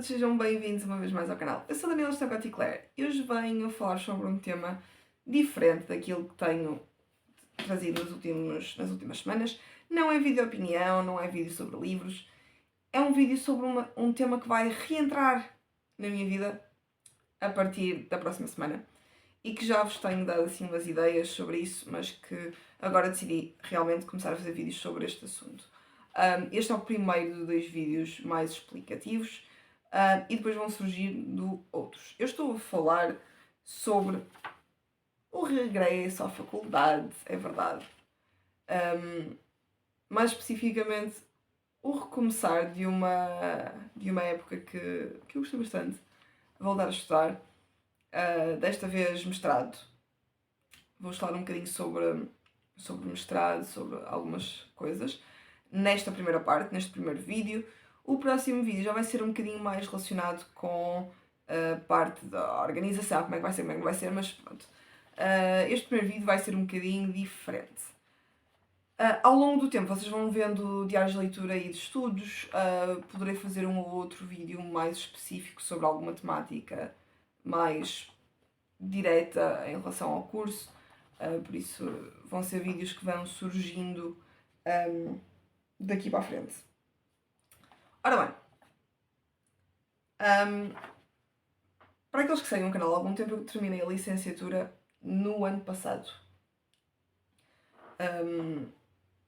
sejam bem-vindos uma vez mais ao canal. Eu sou a Daniela Stacotti-Claire e hoje venho falar sobre um tema diferente daquilo que tenho trazido nas últimas semanas. Não é vídeo opinião, não é vídeo sobre livros, é um vídeo sobre um tema que vai reentrar na minha vida a partir da próxima semana e que já vos tenho dado assim umas ideias sobre isso, mas que agora decidi realmente começar a fazer vídeos sobre este assunto. Este é o primeiro de 2 vídeos mais explicativos e depois vão surgir outros. Eu estou a falar sobre o regresso à faculdade, é verdade. Mais especificamente, o recomeçar de uma época que eu gostei bastante, voltar a estudar. Desta vez mestrado. Vou falar um bocadinho sobre mestrado, sobre algumas coisas nesta primeira parte, neste primeiro vídeo. O próximo vídeo já vai ser um bocadinho mais relacionado com a parte da organização, como é que vai ser, mas pronto. Este primeiro vídeo vai ser um bocadinho diferente. Ao longo do tempo vocês vão vendo diários de leitura e de estudos, poderei fazer um ou outro vídeo mais específico sobre alguma temática mais direta em relação ao curso, por isso vão ser vídeos que vão surgindo daqui para a frente. Ora bem, para aqueles que seguem o canal há algum tempo, eu terminei a licenciatura no ano passado.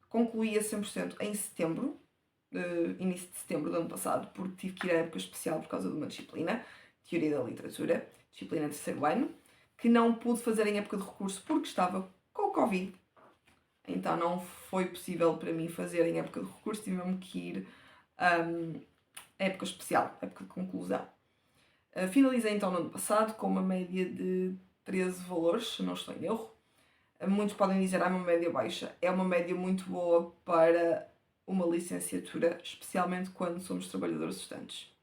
Concluí a 100% em setembro, início de setembro do ano passado, porque tive que ir à época especial por causa de uma disciplina, Teoria da Literatura, disciplina de terceiro ano, que não pude fazer em época de recurso porque estava com o Covid. Então não foi possível para mim fazer em época de recurso, tive mesmo que ir à época especial, época de conclusão. Finalizei então no ano passado com uma média de 13 valores, se não estou em erro. Muitos podem dizer que é uma média baixa. É uma média muito boa para uma licenciatura, especialmente quando somos trabalhadores estudantes.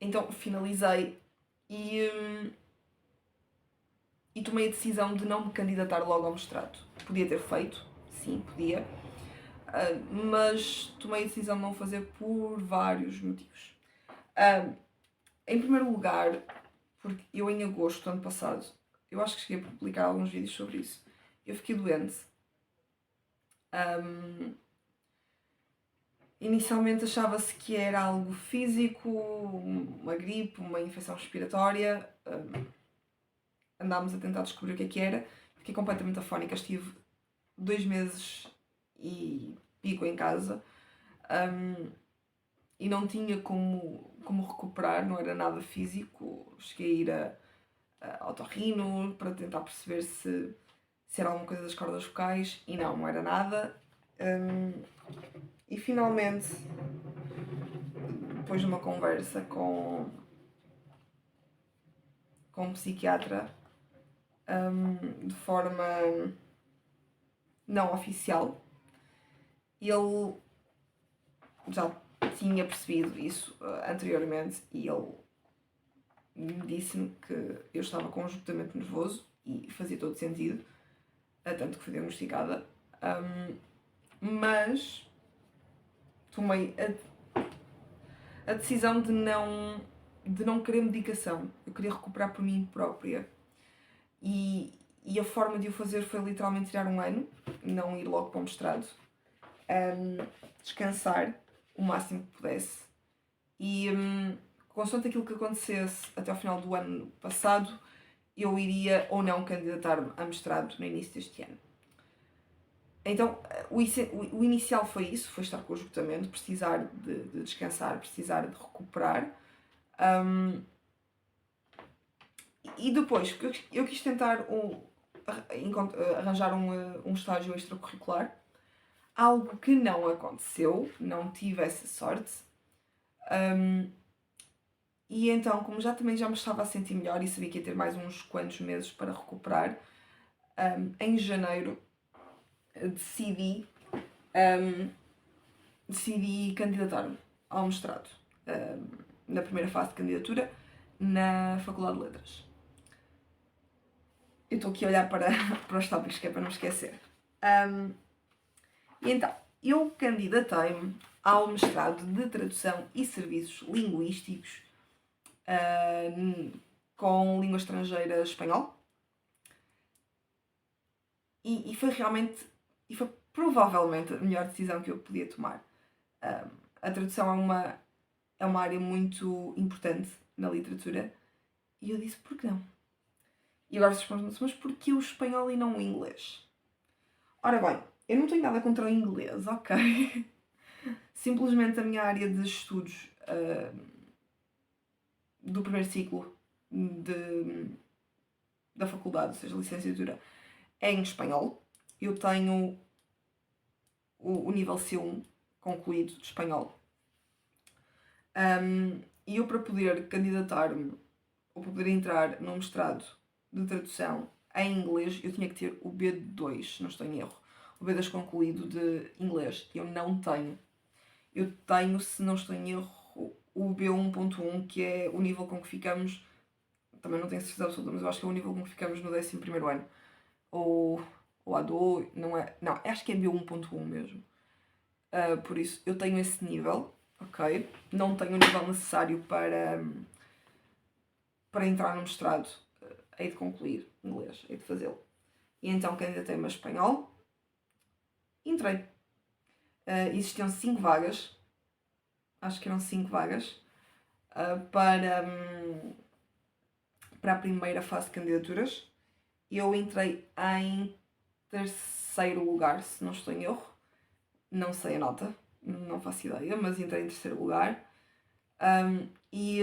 Então finalizei e tomei a decisão de não me candidatar logo ao mestrado. Podia ter feito, sim, podia, mas tomei a decisão de não fazer por vários motivos. Em primeiro lugar, porque eu em agosto do ano passado, eu acho que cheguei a publicar alguns vídeos sobre isso, eu fiquei doente. Inicialmente achava-se que era algo físico, uma gripe, uma infecção respiratória. Andámos a tentar descobrir o que era. Fiquei completamente afónica, estive 2 meses e pico em casa e não tinha como recuperar, não era nada físico. Cheguei a ir a otorrino para tentar perceber se era alguma coisa das cordas vocais e não era nada. E finalmente, depois de uma conversa com um psiquiatra, de forma não oficial, ele já tinha percebido isso anteriormente e ele disse-me que eu estava com um esgotamento nervoso e fazia todo sentido, tanto que fui diagnosticada, mas tomei a decisão de não querer medicação. Eu queria recuperar por mim própria. E a forma de o fazer foi literalmente tirar um ano, não ir logo para o mestrado, descansar o máximo que pudesse e, consoante aquilo que acontecesse até ao final do ano passado, eu iria ou não candidatar-me a mestrado no início deste ano. Então, o inicial foi isso, foi estar com o esgotamento, precisar de descansar, precisar de recuperar. E depois, eu quis tentar arranjar um estágio extracurricular, algo que não aconteceu, não tive essa sorte. E então, como também já me estava a sentir melhor e sabia que ia ter mais uns quantos meses para recuperar, em janeiro decidi candidatar-me ao mestrado, na primeira fase de candidatura, na Faculdade de Letras. Eu estou aqui a olhar para os tópicos, que é para não me esquecer. E então, eu candidatei-me ao mestrado de Tradução e Serviços Linguísticos com língua estrangeira espanhol. E foi realmente, e foi provavelmente a melhor decisão que eu podia tomar. A tradução é uma área muito importante na literatura e eu disse, por que não? E agora vocês perguntam-se, mas porquê o espanhol e não o inglês? Ora bem, eu não tenho nada contra o inglês, ok? Simplesmente a minha área de estudos do primeiro ciclo da faculdade, ou seja, licenciatura, é em espanhol. Eu tenho o nível C1 concluído de espanhol. E eu, para poder candidatar-me ou para poder entrar num mestrado de tradução em inglês, eu tinha que ter o B2, se não estou em erro. O B2 concluído de inglês. Eu não tenho. Eu tenho, se não estou em erro, o B1.1, que é o nível com que ficamos, também não tenho certeza absoluta, mas eu acho que é o nível com que ficamos no 11º ano. Ou A2, não é? Não, acho que é B1.1 mesmo. Por isso, eu tenho esse nível, ok? Não tenho o nível necessário para entrar no mestrado. Hei de concluir inglês, hei de fazê-lo. E então candidatei-me a espanhol. Entrei. Existiam 5 vagas, acho que eram 5 vagas, para a primeira fase de candidaturas. Eu entrei em terceiro lugar, se não estou em erro. Não sei a nota, não faço ideia, mas entrei em terceiro lugar. E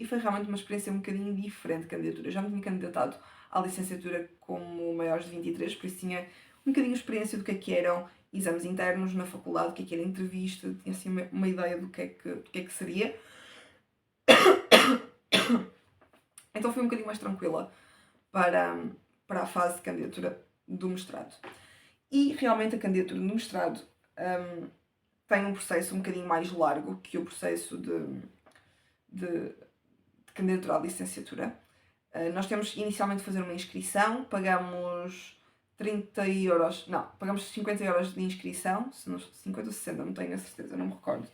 foi realmente uma experiência um bocadinho diferente de candidatura. Eu já me tinha candidatado à licenciatura como maiores de 23, por isso tinha um bocadinho de experiência do que eram exames internos na faculdade, do que era entrevista, tinha assim uma ideia do que é que seria. Então foi um bocadinho mais tranquila para a fase de candidatura do mestrado. E realmente a candidatura do mestrado tem um processo um bocadinho mais largo que o processo de candidatura à licenciatura. Nós temos inicialmente de fazer uma inscrição, pagamos 30 euros, não, pagamos 50 euros de inscrição, se não, 50 ou 60, não tenho a certeza, não me recordo.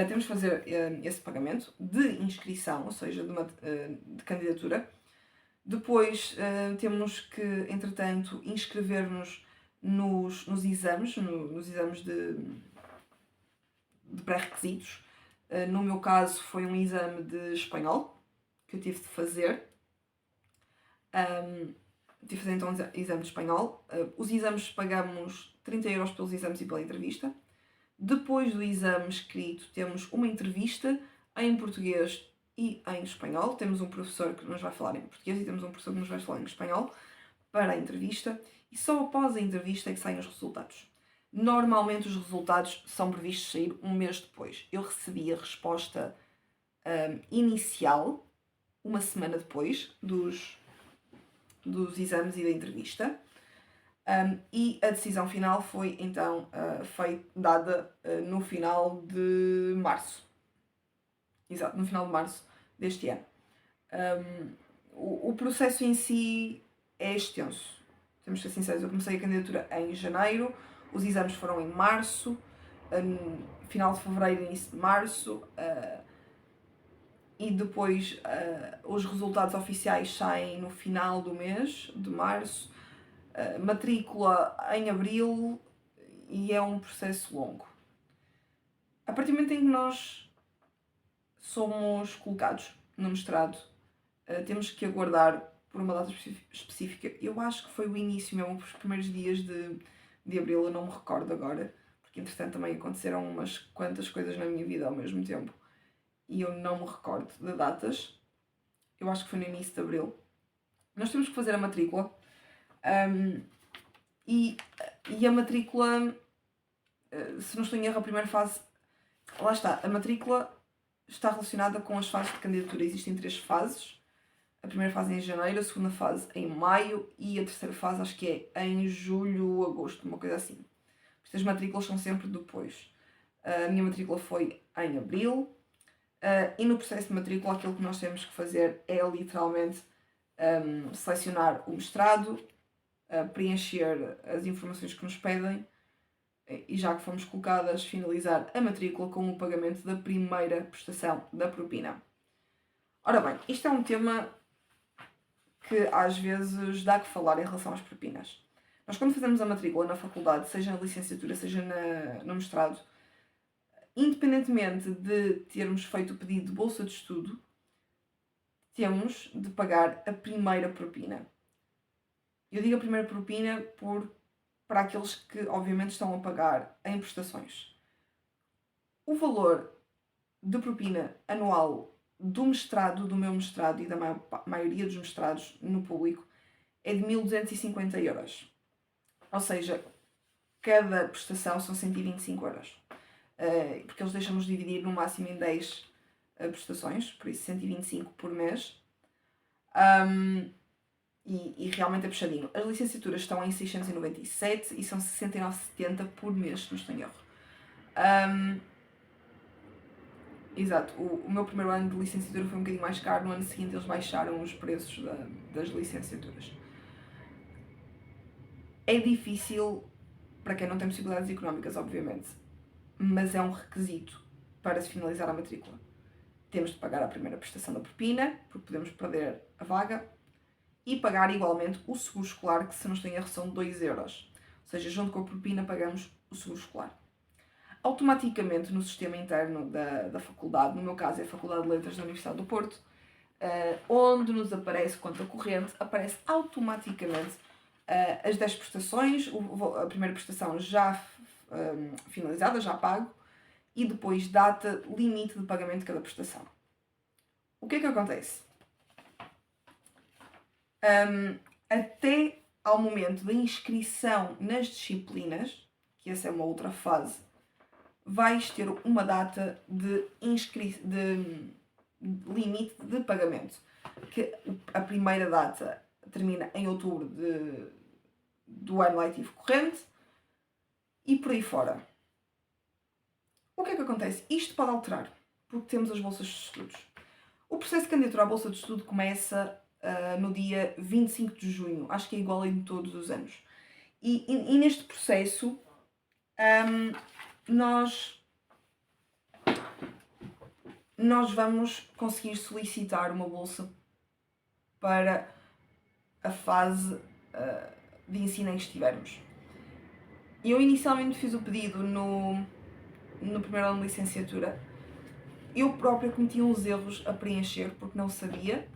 Temos de fazer esse pagamento de inscrição, ou seja, de candidatura. Depois temos que, entretanto, inscrever-nos nos exames, nos exames de pré-requisitos. No meu caso foi um exame de espanhol que eu tive de fazer. Tive de fazer então um exame de espanhol. Os exames pagamos 30 euros pelos exames e pela entrevista. Depois do exame escrito temos uma entrevista em português e em espanhol. Temos um professor que nos vai falar em português e temos um professor que nos vai falar em espanhol para a entrevista. E só após a entrevista é que saem os resultados. Normalmente os resultados são previstos sair um mês depois. Eu recebi a resposta inicial uma semana depois dos exames e da entrevista. E a decisão final foi então dada no final de março. Exato, no final de março deste ano. O processo em si é extenso. Temos que ser sinceros, eu comecei a candidatura em janeiro, os exames foram em março, final de fevereiro, início de março, e depois os resultados oficiais saem no final do mês de março, matrícula em abril, e é um processo longo. A partir do momento em que nós somos colocados no mestrado, temos que aguardar por uma data específica. Eu acho que foi o início mesmo, os primeiros dias de abril, eu não me recordo agora, porque entretanto também aconteceram umas quantas coisas na minha vida ao mesmo tempo e eu não me recordo de datas. Eu acho que foi no início de abril. Nós temos que fazer a matrícula e a matrícula, se não estou em erro, a primeira fase, lá está, a matrícula está relacionada com as fases de candidatura. Existem 3 fases. A primeira fase é em janeiro, a segunda fase é em maio e a terceira fase acho que é em julho, agosto, uma coisa assim. As matrículas são sempre depois. A minha matrícula foi em abril e no processo de matrícula aquilo que nós temos que fazer é literalmente selecionar o mestrado, preencher as informações que nos pedem e já que fomos colocadas, finalizar a matrícula com o pagamento da primeira prestação da propina. Ora bem, isto é um tema que às vezes dá que falar em relação às propinas. Nós quando fazemos a matrícula na faculdade, seja na licenciatura, seja no mestrado, independentemente de termos feito o pedido de bolsa de estudo, temos de pagar a primeira propina. Eu digo a primeira propina para aqueles que obviamente estão a pagar em prestações. O valor de propina anual do mestrado, do meu mestrado e da maioria dos mestrados no público é de 1.250€. Ou seja, cada prestação são 125 euros. Porque eles deixam-nos dividir no máximo em 10 prestações, por isso 125 por mês. E realmente é puxadinho. As licenciaturas estão em 697 e são 69,70 por mês, se não estou em erro. Exato, o meu primeiro ano de licenciatura foi um bocadinho mais caro, no ano seguinte eles baixaram os preços das licenciaturas. É difícil para quem não tem possibilidades económicas, obviamente, mas é um requisito para se finalizar a matrícula. Temos de pagar a primeira prestação da propina, porque podemos perder a vaga, e pagar igualmente o seguro escolar, que se não estou em erro são 2€. Ou seja, junto com a propina pagamos o seguro escolar. Automaticamente no sistema interno da faculdade, no meu caso é a Faculdade de Letras da Universidade do Porto, onde nos aparece conta corrente, aparece automaticamente as 10 prestações, a primeira prestação já finalizada, já pago, e depois data limite de pagamento de cada prestação. O que é que acontece? Até ao momento da inscrição nas disciplinas, que essa é uma outra fase, vais ter uma data de limite de pagamento, que a primeira data termina em outubro do ano letivo corrente e por aí fora. O que é que acontece? Isto pode alterar, porque temos as bolsas de estudos. O processo de candidatura à bolsa de estudo começa no dia 25 de junho, acho que é igual em todos os anos. E neste processo nós vamos conseguir solicitar uma bolsa para a fase de ensino em que estivermos. Eu inicialmente fiz o pedido no primeiro ano de licenciatura. Eu própria cometi uns erros a preencher porque não sabia,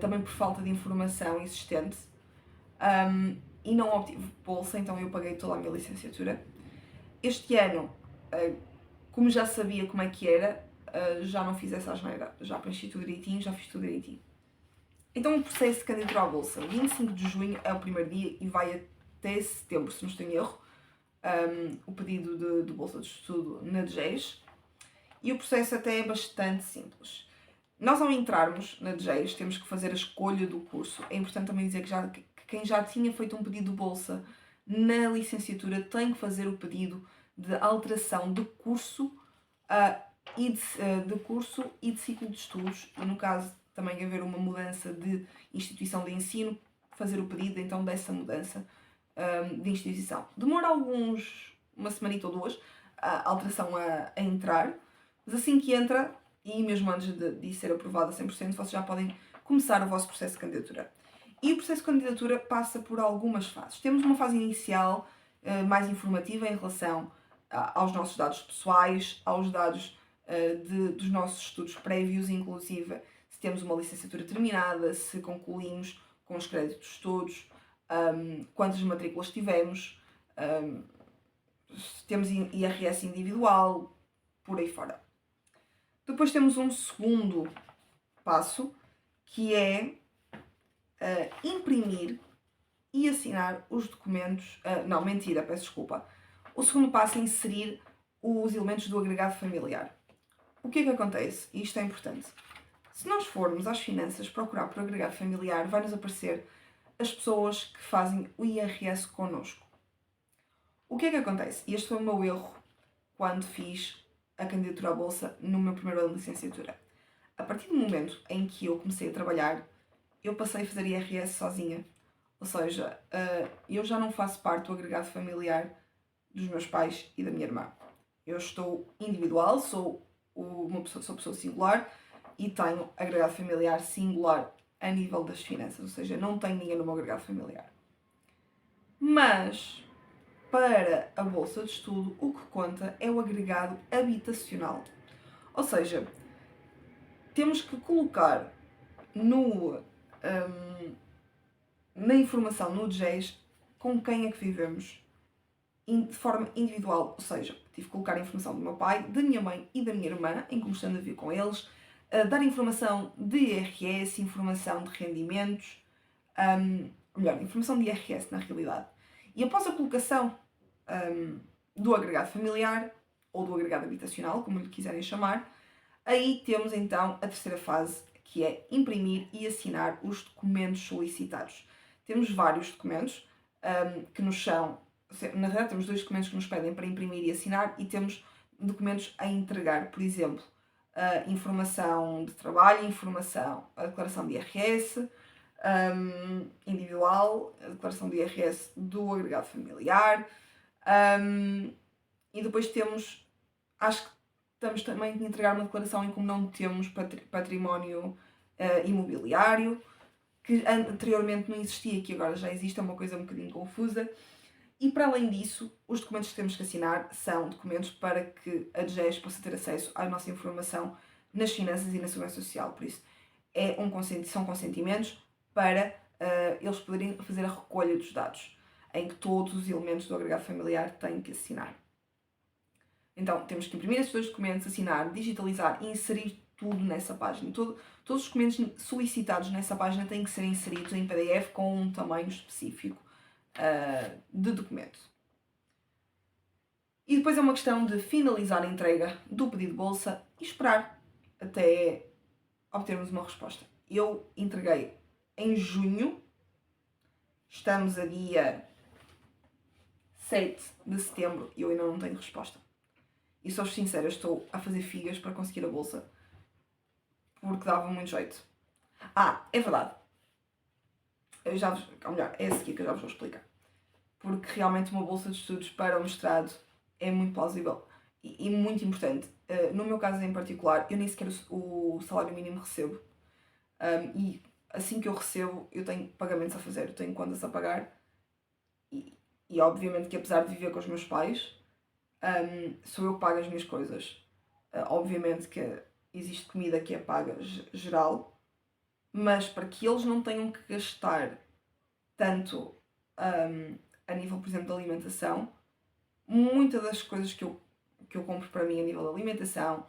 também por falta de informação existente, e não obtive bolsa, então eu paguei toda a minha licenciatura. Este ano, como já sabia como é que era, já não fiz essa asneira, já preenchi tudo direitinho, já fiz tudo direitinho. Então o processo de candidatura à bolsa, 25 de junho é o primeiro dia e vai até setembro, se não estou em erro, o pedido de bolsa de estudo na DGES. E o processo até é bastante simples. Nós ao entrarmos na DGES temos que fazer a escolha do curso. É importante também dizer que quem já tinha feito um pedido de bolsa na licenciatura tem que fazer o pedido de alteração de curso de curso e de ciclo de estudos, e no caso também haver uma mudança de instituição de ensino, fazer o pedido então dessa mudança de instituição. Demora uma semanita ou duas, a alteração a entrar, mas assim que entra, e mesmo antes de ser aprovada a 100%, vocês já podem começar o vosso processo de candidatura. E o processo de candidatura passa por algumas fases. Temos uma fase inicial mais informativa em relação aos nossos dados pessoais, aos dados dos nossos estudos prévios, inclusive se temos uma licenciatura terminada, se concluímos com os créditos todos, quantas matrículas tivemos, se temos IRS individual, por aí fora. Depois temos um segundo passo, que é imprimir e assinar os documentos. Não, mentira, peço desculpa. O segundo passo é inserir os elementos do agregado familiar. O que é que acontece? E isto é importante. Se nós formos às finanças procurar por agregado familiar, vai-nos aparecer as pessoas que fazem o IRS connosco. O que é que acontece? E este foi o meu erro quando fiz a candidatura à bolsa no meu primeiro ano de licenciatura. A partir do momento em que eu comecei a trabalhar, eu passei a fazer IRS sozinha. Ou seja, eu já não faço parte do agregado familiar dos meus pais e da minha irmã. Eu estou individual, sou pessoa singular e tenho agregado familiar singular a nível das finanças, ou seja, não tenho ninguém no meu agregado familiar. Mas, para a bolsa de estudo, o que conta é o agregado habitacional. Ou seja, temos que colocar na informação, no DGES, com quem é que vivemos de forma individual. Ou seja, tive que colocar a informação do meu pai, da minha mãe e da minha irmã, em como estando a viver com eles, dar informação de IRS, informação de rendimentos, informação de IRS na realidade. E após a colocação do agregado familiar, ou do agregado habitacional, como lhe quiserem chamar, aí temos então a terceira fase, que é imprimir e assinar os documentos solicitados. Temos vários documentos que nos são... Na verdade, temos 2 documentos que nos pedem para imprimir e assinar e temos documentos a entregar. Por exemplo, informação de trabalho, a declaração de IRS individual, a declaração de IRS do agregado familiar e depois temos... Acho que estamos também a entregar uma declaração em como não temos património imobiliário, que anteriormente não existia, que agora já existe, é uma coisa um bocadinho confusa. E para além disso, os documentos que temos que assinar são documentos para que a DGES possa ter acesso à nossa informação nas finanças e na segurança social. Por isso, são consentimentos para eles poderem fazer a recolha dos dados, em que todos os elementos do agregado familiar têm que assinar. Então, temos que imprimir esses 2 documentos, assinar, digitalizar e inserir tudo nessa página. Todos os documentos solicitados nessa página têm que ser inseridos em PDF com um tamanho específico de documento. E depois é uma questão de finalizar a entrega do pedido de bolsa e esperar até obtermos uma resposta. Eu entreguei em junho, estamos a dia 7 de setembro e eu ainda não tenho resposta. E sou sincera, estou a fazer figas para conseguir a bolsa, porque dava muito jeito. É verdade. É a seguir que eu já vos vou explicar. Porque realmente uma bolsa de estudos para o mestrado é muito plausível e muito importante. No meu caso em particular, eu nem sequer o salário mínimo recebo. E assim que eu recebo, eu tenho pagamentos a fazer, eu tenho contas a pagar. E obviamente que apesar de viver com os meus pais, sou eu que pago as minhas coisas. Obviamente que existe comida que é paga geral, mas para que eles não tenham que gastar tanto a nível, por exemplo, de alimentação, muitas das coisas que eu compro para mim a nível de alimentação,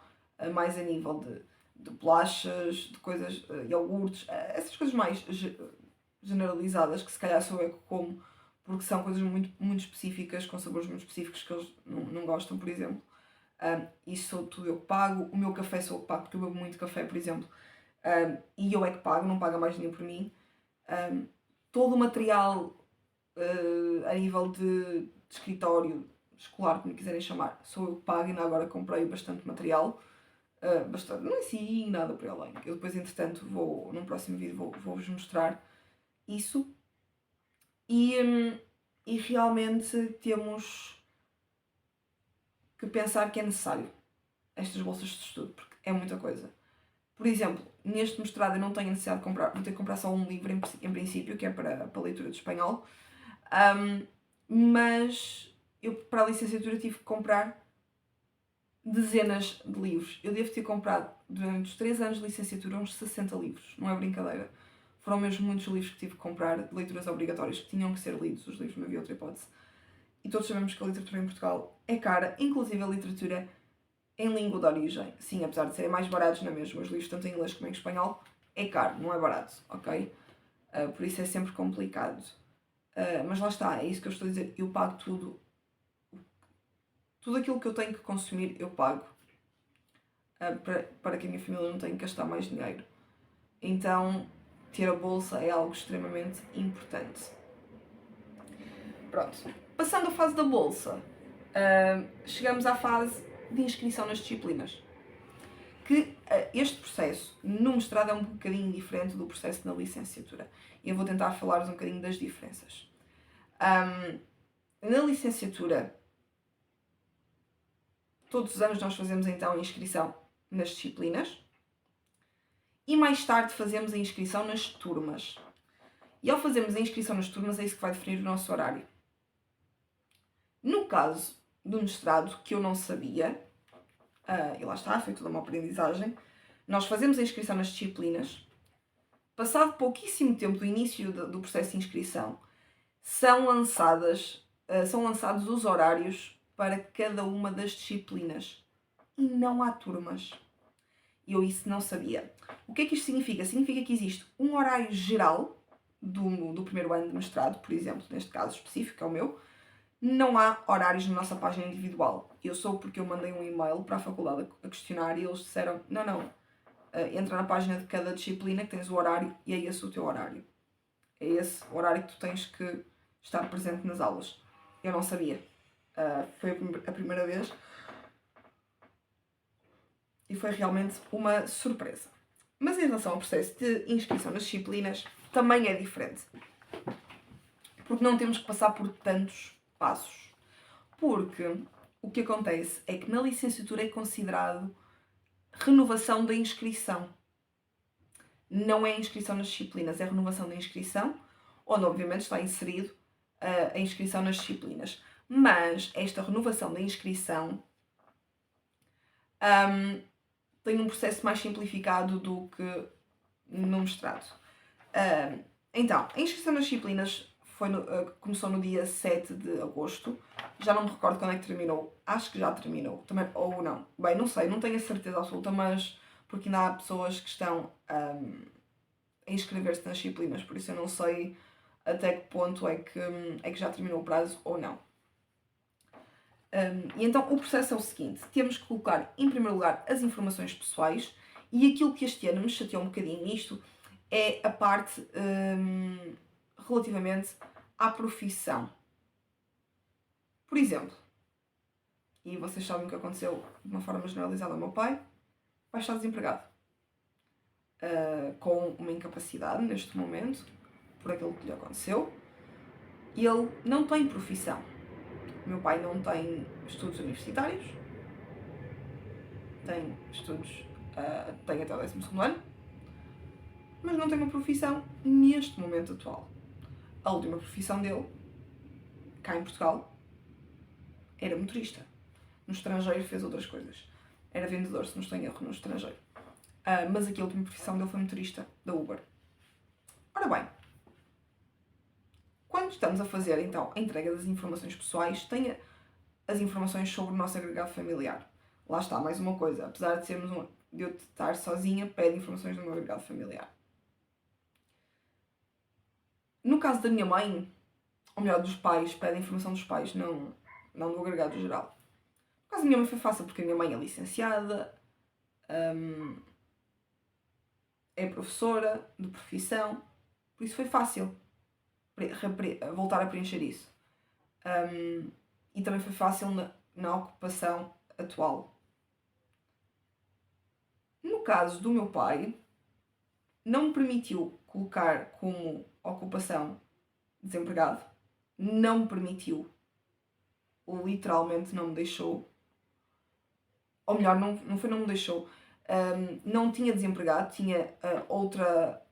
mais a nível de bolachas, de coisas, iogurtes, essas coisas mais generalizadas, que se calhar sou eu que como, porque são coisas muito, muito específicas, com sabores muito específicos que eles não gostam, por exemplo. Isso sou tudo eu que pago. O meu café sou eu que pago, porque eu bebo muito café, por exemplo. E eu é que pago, não paga mais ninguém por mim. Todo o material a nível de escritório escolar, como quiserem chamar, sou eu que pago. Ainda agora comprei bastante material. Bastante, não é assim nada por além. Eu depois, entretanto, num próximo vídeo vou-vos mostrar isso. E realmente temos que pensar que é necessário estas bolsas de estudo, porque é muita coisa. Por exemplo, neste mestrado eu não tenho necessidade de comprar, vou ter que comprar só um livro em princípio, que é para leitura de espanhol, mas eu para a licenciatura tive que comprar dezenas de livros. Eu devo ter comprado durante os 3 anos de licenciatura uns 60 livros, não é brincadeira. Foram mesmo muitos livros que tive que comprar, de leituras obrigatórias, que tinham que ser lidos, os livros, não havia outra hipótese. E todos sabemos que a literatura em Portugal é cara, inclusive a literatura em língua de origem. Sim, apesar de serem mais baratos na mesma, os livros tanto em inglês como em espanhol, é caro, não é barato, ok? Por isso é sempre complicado. Mas lá está, é isso que eu estou a dizer, eu pago tudo. Tudo aquilo que eu tenho que consumir, eu pago. Para que a minha família não tenha que gastar mais dinheiro. Então, ter a bolsa é algo extremamente importante. Pronto. Passando a fase da bolsa, chegamos à fase de inscrição nas disciplinas. Que este processo no mestrado é um bocadinho diferente do processo na licenciatura. E eu vou tentar falar-vos um bocadinho das diferenças. Na licenciatura, Todos os anos nós fazemos então a inscrição nas disciplinas e mais tarde fazemos a inscrição nas turmas. E ao fazermos a inscrição nas turmas é isso que vai definir o nosso horário. No caso do mestrado, que eu não sabia, e lá está, foi toda uma aprendizagem, nós fazemos a inscrição nas disciplinas. Passado pouquíssimo tempo do início do processo de inscrição, são lançados os horários para cada uma das disciplinas. E não há turmas. E eu isso não sabia. O que é que isto significa? Significa que existe um horário geral do primeiro ano de mestrado, por exemplo, neste caso específico, que é o meu. Não há horários na nossa página individual. Eu sou porque eu mandei um e-mail para a faculdade a questionar e eles disseram, não, entra na página de cada disciplina que tens o horário e é esse o teu horário. É esse o horário que tu tens que estar presente nas aulas. Eu não sabia. Foi a primeira vez e foi realmente uma surpresa. Mas em relação ao processo de inscrição nas disciplinas, também é diferente. Porque não temos que passar por tantos passos. Porque o que acontece é que na licenciatura é considerado renovação da inscrição. Não é inscrição nas disciplinas, é renovação da inscrição, onde obviamente está inserido a inscrição nas disciplinas. Mas esta renovação da inscrição tem um processo mais simplificado do que no mestrado. Então, a inscrição nas disciplinas começou no dia 7 de agosto. Já não me recordo quando é que terminou. Acho que já terminou. Também, ou não. Bem, não sei, não tenho a certeza absoluta, mas porque ainda há pessoas que estão a inscrever-se nas disciplinas, por isso eu não sei até que ponto é que já terminou o prazo ou não. E então o processo é o seguinte: temos que colocar em primeiro lugar as informações pessoais, e aquilo que este ano me chateou um bocadinho nisto é a parte relativamente à profissão. Por exemplo, e vocês sabem o que aconteceu de uma forma generalizada ao meu pai, vai estar desempregado. Com uma incapacidade neste momento, por aquilo que lhe aconteceu, e ele não tem profissão. O meu pai não tem estudos universitários, tem estudos, tem até o 12º ano, mas não tem uma profissão neste momento atual. A última profissão dele, cá em Portugal, era motorista. No estrangeiro fez outras coisas. Era vendedor, se não estou em erro, no estrangeiro. Mas aqui a última profissão dele foi motorista da Uber. Ora bem, quando estamos a fazer então a entrega das informações pessoais, tem as informações sobre o nosso agregado familiar. Lá está, mais uma coisa. Apesar de eu estar sozinha, pede informações do meu agregado familiar. No caso da minha mãe, ou melhor, dos pais, pede informação dos pais, não do agregado geral. No caso da minha mãe foi fácil, porque a minha mãe é licenciada, é professora de profissão, por isso foi fácil voltar a preencher isso. E também foi fácil na ocupação atual. No caso do meu pai, não me permitiu colocar como ocupação desempregado, não me permitiu, literalmente não me deixou, ou melhor, não foi não me deixou, não tinha desempregado, tinha outra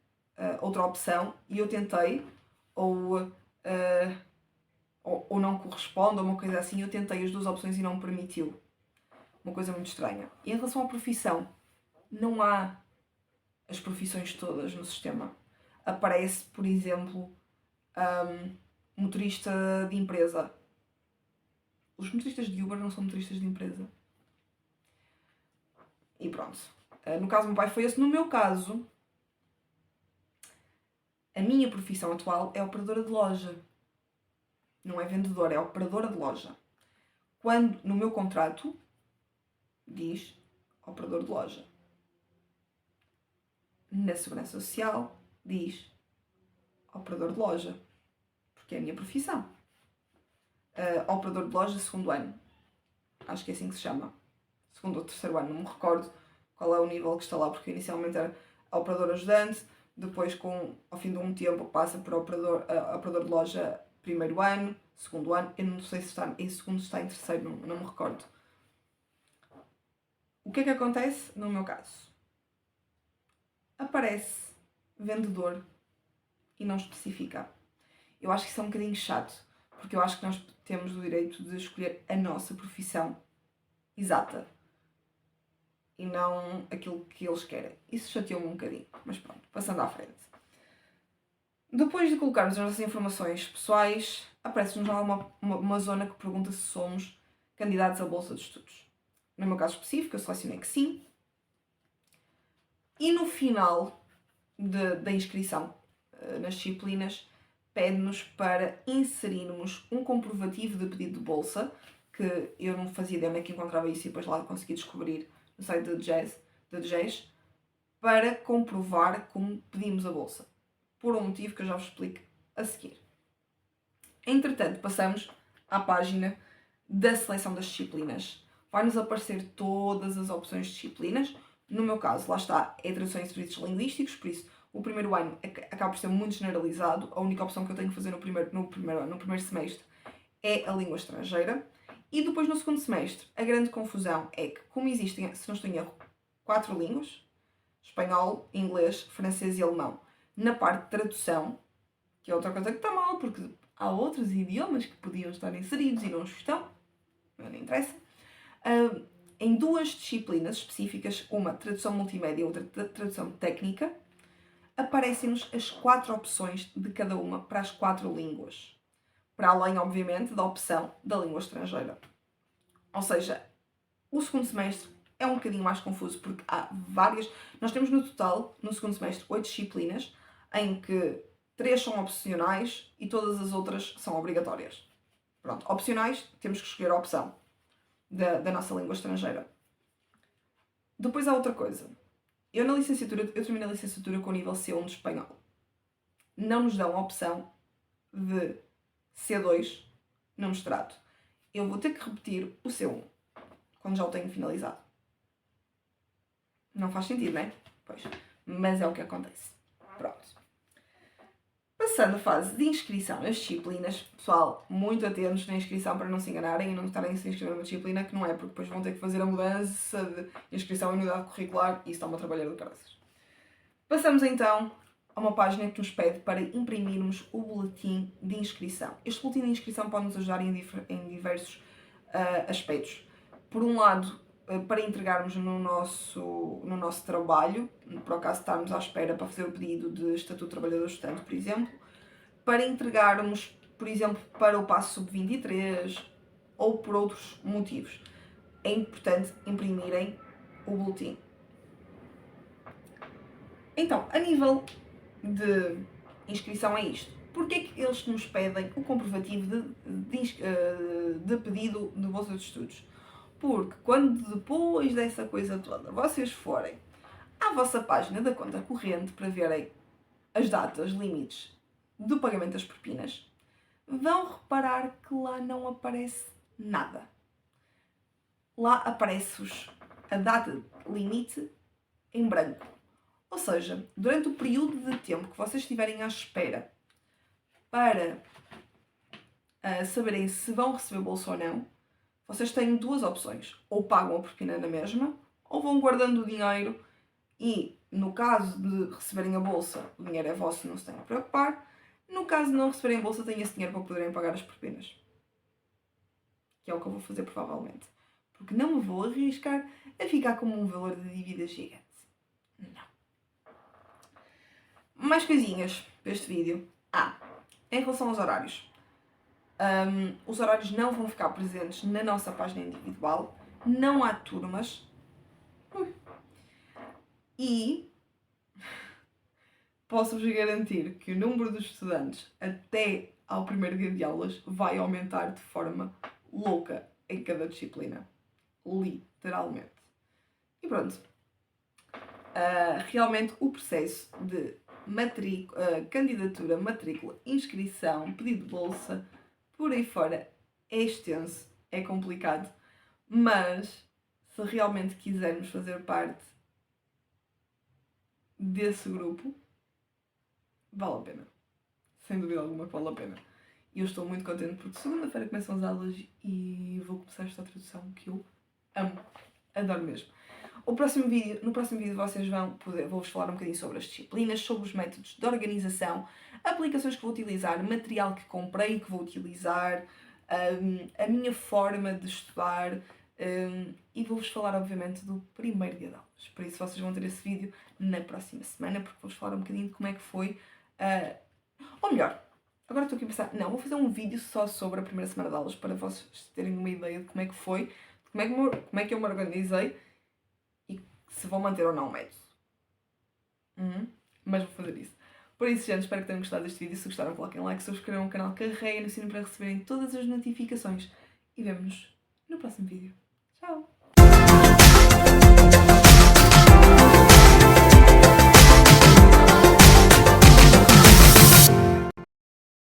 opção, e eu tentei, ou não corresponde, ou uma coisa assim, eu tentei as duas opções e não me permitiu. Uma coisa muito estranha. E em relação à profissão, não há as profissões todas no sistema. Aparece, por exemplo, motorista de empresa. Os motoristas de Uber não são motoristas de empresa. E pronto. No caso do meu pai foi esse. No meu caso, a minha profissão atual é operadora de loja. Não é vendedora, é operadora de loja. Quando no meu contrato diz operador de loja. Na Segurança Social diz operador de loja, porque é a minha profissão. Operador de loja, 2º ano. Acho que é assim que se chama. 2º ou 3º ano, não me recordo qual é o nível que está lá, porque inicialmente era operador ajudante, depois ao fim de um tempo passa para operador de loja 1º ano, 2º ano, eu não sei se está em 2º, se está em 3º, não me recordo. O que é que acontece no meu caso? Aparece vendedor e não especifica. Eu acho que isso é um bocadinho chato, porque eu acho que nós temos o direito de escolher a nossa profissão exata e não aquilo que eles querem. Isso chateou-me um bocadinho, mas pronto, passando à frente. Depois de colocarmos as nossas informações pessoais, aparece-nos lá uma zona que pergunta se somos candidatos à bolsa de estudos. No meu caso específico, eu selecionei que sim. E no final da inscrição nas disciplinas, pede-nos para inserirmos um comprovativo de pedido de bolsa, que eu não fazia ideia onde é que encontrava isso e depois lá consegui descobrir no site da DGES, para comprovar como pedimos a bolsa. Por um motivo que eu já vos explico a seguir. Entretanto, passamos à página da seleção das disciplinas. Vai-nos aparecer todas as opções de disciplinas. No meu caso, lá está, é tradução e serviços linguísticos, por isso o primeiro ano acaba por ser muito generalizado. A única opção que eu tenho que fazer no primeiro semestre é a língua estrangeira. E depois no segundo semestre, a grande confusão é que, como existem, se não estou em erro, 4 línguas, espanhol, inglês, francês e alemão, na parte de tradução, que é outra coisa que está mal, porque há outros idiomas que podiam estar inseridos e não estão, não interessa, em 2 disciplinas específicas, uma tradução multimédia e outra tradução técnica, aparecem-nos as 4 opções de cada uma para as 4 línguas. Para além, obviamente, da opção da língua estrangeira. Ou seja, o segundo semestre é um bocadinho mais confuso porque há várias... Nós temos no total, no segundo semestre, 8 disciplinas, em que 3 são opcionais e todas as outras são obrigatórias. Pronto, opcionais, temos que escolher a opção da nossa língua estrangeira. Depois há outra coisa. Eu terminei a licenciatura com o nível C1 de espanhol. Não nos dão a opção de C2 no mestrado. Eu vou ter que repetir o C1 quando já o tenho finalizado. Não faz sentido, não é? Pois. Mas é o que acontece. Pronto. Passando a fase de inscrição nas disciplinas, pessoal, muito atentos na inscrição para não se enganarem e não estarem a se inscrever numa disciplina que não é, porque depois vão ter que fazer a mudança de inscrição em unidade curricular e isso está uma trabalheira de caraças. Passamos então a uma página que nos pede para imprimirmos o boletim de inscrição. Este boletim de inscrição pode nos ajudar em diversos aspectos. Por um lado, para entregarmos no nosso trabalho, por acaso estarmos à espera para fazer o pedido de Estatuto de Trabalhador Estudante, por exemplo, para entregarmos, por exemplo, para o passo sub-23 ou por outros motivos. É importante imprimirem o boletim. Então, a nível de inscrição é isto. Porquê que eles nos pedem o comprovativo de pedido de bolsa de estudos? Porque quando depois dessa coisa toda vocês forem à vossa página da conta corrente para verem as datas, limites do pagamento das propinas, vão reparar que lá não aparece nada. Lá aparece-vos a data limite em branco. Ou seja, durante o período de tempo que vocês estiverem à espera para saberem se vão receber bolsa ou não, vocês têm 2 opções. Ou pagam a propina na mesma, ou vão guardando o dinheiro e, no caso de receberem a bolsa, o dinheiro é vosso e não se têm a preocupar. No caso de não receberem a bolsa, têm esse dinheiro para poderem pagar as propinas. Que é o que eu vou fazer provavelmente. Porque não me vou arriscar a ficar com um valor de dívida gigante. Não. Mais coisinhas para este vídeo. Em relação aos horários. Os horários não vão ficar presentes na nossa página individual. Não há turmas. E posso-vos garantir que o número de estudantes até ao primeiro dia de aulas vai aumentar de forma louca em cada disciplina. Literalmente. E pronto. Realmente o processo de candidatura, matrícula, inscrição, pedido de bolsa, por aí fora, é extenso, é complicado, mas se realmente quisermos fazer parte desse grupo, vale a pena. Sem dúvida alguma que vale a pena. E eu estou muito contente porque segunda-feira começam as aulas e vou começar esta tradução que eu amo. Adoro mesmo. No próximo vídeo vocês vou-vos falar um bocadinho sobre as disciplinas, sobre os métodos de organização, aplicações que vou utilizar, material que comprei e que vou utilizar, a minha forma de estudar, e vou-vos falar obviamente do primeiro dia de aulas. Por isso vocês vão ter esse vídeo na próxima semana, porque vou-vos falar um bocadinho de como é que foi, ou melhor, agora estou aqui a pensar, não, vou fazer um vídeo só sobre a primeira semana de aulas para vocês terem uma ideia de como é que foi, de como é que eu me organizei e se vou manter ou não o método. Mas vou fazer isso. Por isso, gente, espero que tenham gostado deste vídeo. Se gostaram, coloquem like, subscrevam o canal, carreguem no sino para receberem todas as notificações e vemo-nos no próximo vídeo. Tchau!